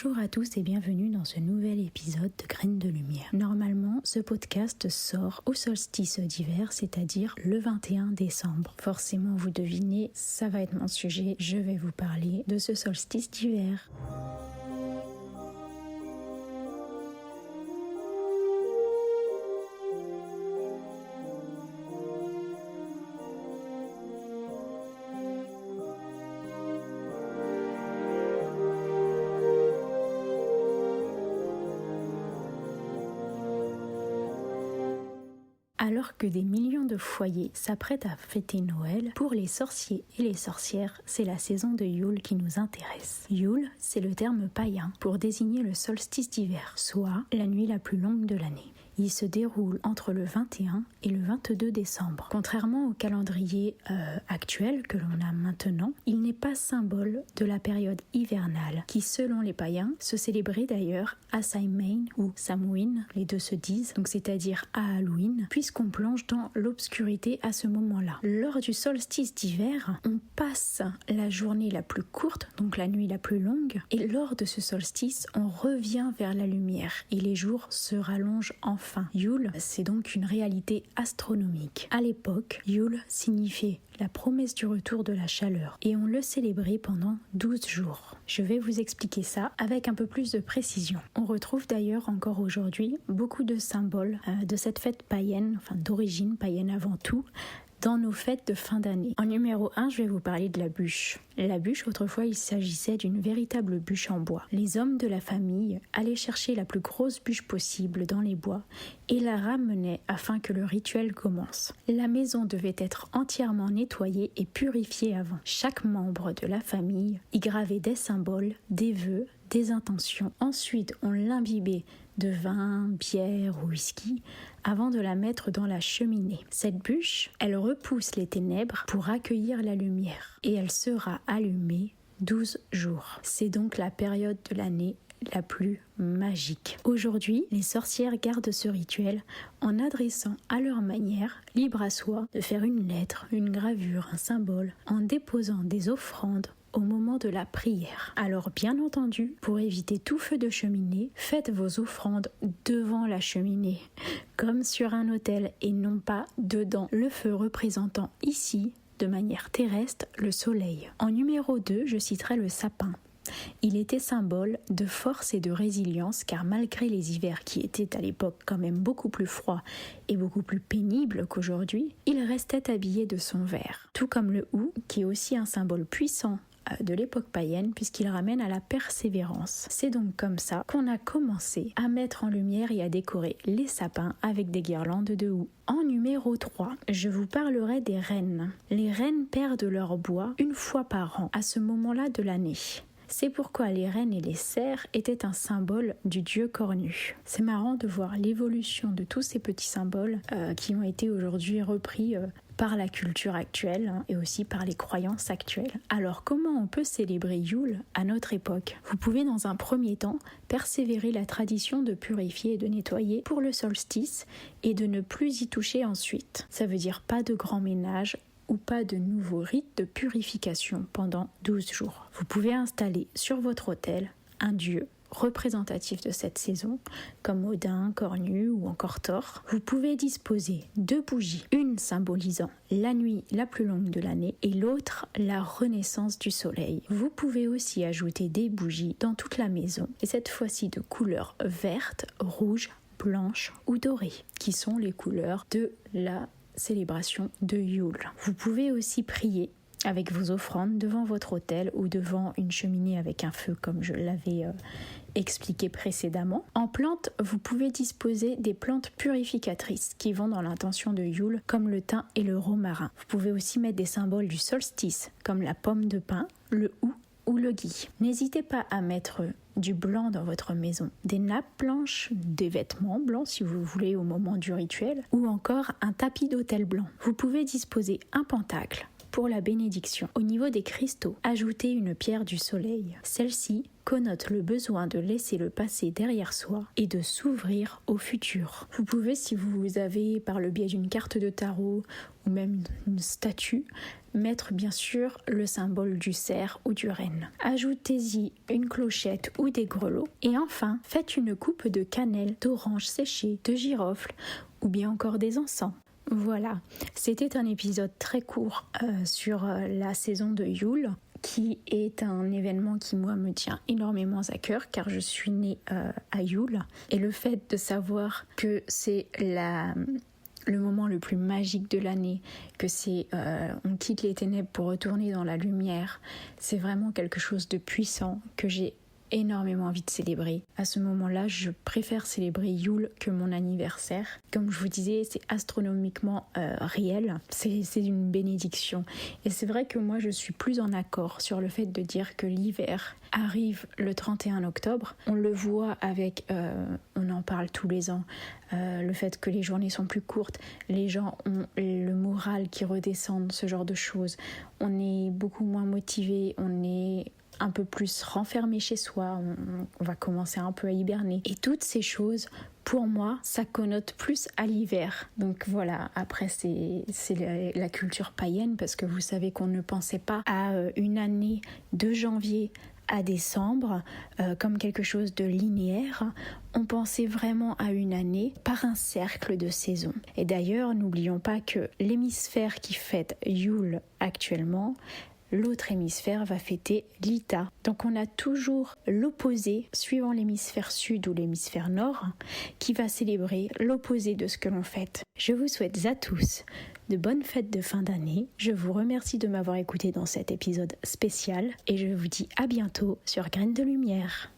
Bonjour à tous et bienvenue dans ce nouvel épisode de Graines de Lumière. Normalement, ce podcast sort au solstice d'hiver, c'est-à-dire le 21 décembre. Forcément, vous devinez, ça va être mon sujet, je vais vous parler de ce solstice d'hiver. Alors que des millions de foyers s'apprêtent à fêter Noël, pour les sorciers et les sorcières, c'est la saison de Yule qui nous intéresse. Yule, c'est le terme païen pour désigner le solstice d'hiver, soit la nuit la plus longue de l'année. Il se déroule entre le 21 et le 22 décembre. Contrairement au calendrier actuel que l'on a maintenant, il n'est pas symbole de la période hivernale qui, selon les païens, se célébrait d'ailleurs à Samhain ou Samhain, les deux se disent, donc c'est-à-dire à Halloween, puisqu'on plonge dans l'obscurité à ce moment-là. Lors du solstice d'hiver, on passe la journée la plus courte, donc la nuit la plus longue, et lors de ce solstice, on revient vers la lumière et les jours se rallongent enfin. Yule, c'est donc une réalité astronomique. À l'époque, Yule signifiait la promesse du retour de la chaleur et on le célébrait pendant 12 jours. Je vais vous expliquer ça avec un peu plus de précision. On retrouve d'ailleurs encore aujourd'hui beaucoup de symboles de cette fête païenne, enfin d'origine païenne avant tout, dans nos fêtes de fin d'année. En numéro 1, je vais vous parler de la bûche. La bûche, autrefois, il s'agissait d'une véritable bûche en bois. Les hommes de la famille allaient chercher la plus grosse bûche possible dans les bois et la ramenaient afin que le rituel commence. La maison devait être entièrement nettoyée et purifiée avant. Chaque membre de la famille y gravait des symboles, des vœux, des intentions. Ensuite, on l'imbibait de vin, bière ou whisky avant de la mettre dans la cheminée. Cette bûche, elle repousse les ténèbres pour accueillir la lumière et elle sera allumée 12 jours. C'est donc la période de l'année la plus magique. Aujourd'hui, les sorcières gardent ce rituel en adressant à leur manière, libre à soi, de faire une lettre, une gravure, un symbole, en déposant des offrandes au moment de la prière. Alors bien entendu, pour éviter tout feu de cheminée, faites vos offrandes devant la cheminée, comme sur un autel et non pas dedans. Le feu représentant ici, de manière terrestre, le soleil. En numéro 2, je citerai le sapin. Il était symbole de force et de résilience car malgré les hivers qui étaient à l'époque quand même beaucoup plus froids et beaucoup plus pénibles qu'aujourd'hui, il restait habillé de son vert. Tout comme le hou, qui est aussi un symbole puissant de l'époque païenne puisqu'il ramène à la persévérance. C'est donc comme ça qu'on a commencé à mettre en lumière et à décorer les sapins avec des guirlandes de houx. En numéro 3, je vous parlerai des rennes. Les rennes perdent leur bois une fois par an à ce moment-là de l'année. C'est pourquoi les rennes et les cerfs étaient un symbole du dieu cornu. C'est marrant de voir l'évolution de tous ces petits symboles qui ont été aujourd'hui repris par la culture actuelle et aussi par les croyances actuelles. Alors comment on peut célébrer Yule à notre époque ? Vous pouvez dans un premier temps persévérer la tradition de purifier et de nettoyer pour le solstice et de ne plus y toucher ensuite. Ça veut dire pas de grand ménage ou pas de nouveaux rites de purification pendant 12 jours. Vous pouvez installer sur votre autel un dieu représentatif de cette saison, comme Odin, Cornu ou encore Thor. Vous pouvez disposer 2 bougies, une symbolisant la nuit la plus longue de l'année et l'autre la renaissance du soleil. Vous pouvez aussi ajouter des bougies dans toute la maison, et cette fois-ci de couleur verte, rouge, blanche ou dorée, qui sont les couleurs de la célébration de Yule. Vous pouvez aussi prier avec vos offrandes devant votre autel ou devant une cheminée avec un feu comme je l'avais expliqué précédemment. En plantes, vous pouvez disposer des plantes purificatrices qui vont dans l'intention de Yule comme le thym et le romarin. Vous pouvez aussi mettre des symboles du solstice comme la pomme de pin, le hou ou le gui. N'hésitez pas à mettre du blanc dans votre maison, des nappes blanches, des vêtements blancs si vous voulez au moment du rituel, ou encore un tapis d'autel blanc. Vous pouvez disposer un pentacle pour la bénédiction. Au niveau des cristaux, ajoutez une pierre du soleil. Celle-ci connote le besoin de laisser le passé derrière soi et de s'ouvrir au futur. Vous pouvez, si vous avez par le biais d'une carte de tarot ou même une statue, mettre bien sûr le symbole du cerf ou du renne. Ajoutez-y une clochette ou des grelots. Et enfin, faites une coupe de cannelle, d'orange séchée, de girofle ou bien encore des encens. Voilà, c'était un épisode très court sur la saison de Yule, qui est un événement qui moi me tient énormément à cœur car je suis née à Yule. Et le fait de savoir que c'est le moment le plus magique de l'année, que c'est on quitte les ténèbres pour retourner dans la lumière, c'est vraiment quelque chose de puissant que j'ai énormément envie de célébrer. À ce moment-là, je préfère célébrer Yule que mon anniversaire. Comme je vous disais, c'est astronomiquement réel. C'est une bénédiction. Et c'est vrai que moi, je suis plus en accord sur le fait de dire que l'hiver arrive le 31 octobre. On le voit avec, on en parle tous les ans, le fait que les journées sont plus courtes, les gens ont le moral qui redescend, ce genre de choses. On est beaucoup moins motivé, on est un peu plus renfermé chez soi, on va commencer un peu à hiberner. Et toutes ces choses, pour moi, ça connote plus à l'hiver. Donc voilà, après c'est la culture païenne, parce que vous savez qu'on ne pensait pas à une année de janvier à décembre comme quelque chose de linéaire. On pensait vraiment à une année par un cercle de saisons. Et d'ailleurs, n'oublions pas que l'hémisphère qui fête Yule actuellement, l'autre hémisphère va fêter l'Ita. Donc on a toujours l'opposé, suivant l'hémisphère sud ou l'hémisphère nord, qui va célébrer l'opposé de ce que l'on fête. Je vous souhaite à tous de bonnes fêtes de fin d'année. Je vous remercie de m'avoir écouté dans cet épisode spécial et je vous dis à bientôt sur Graines de Lumière.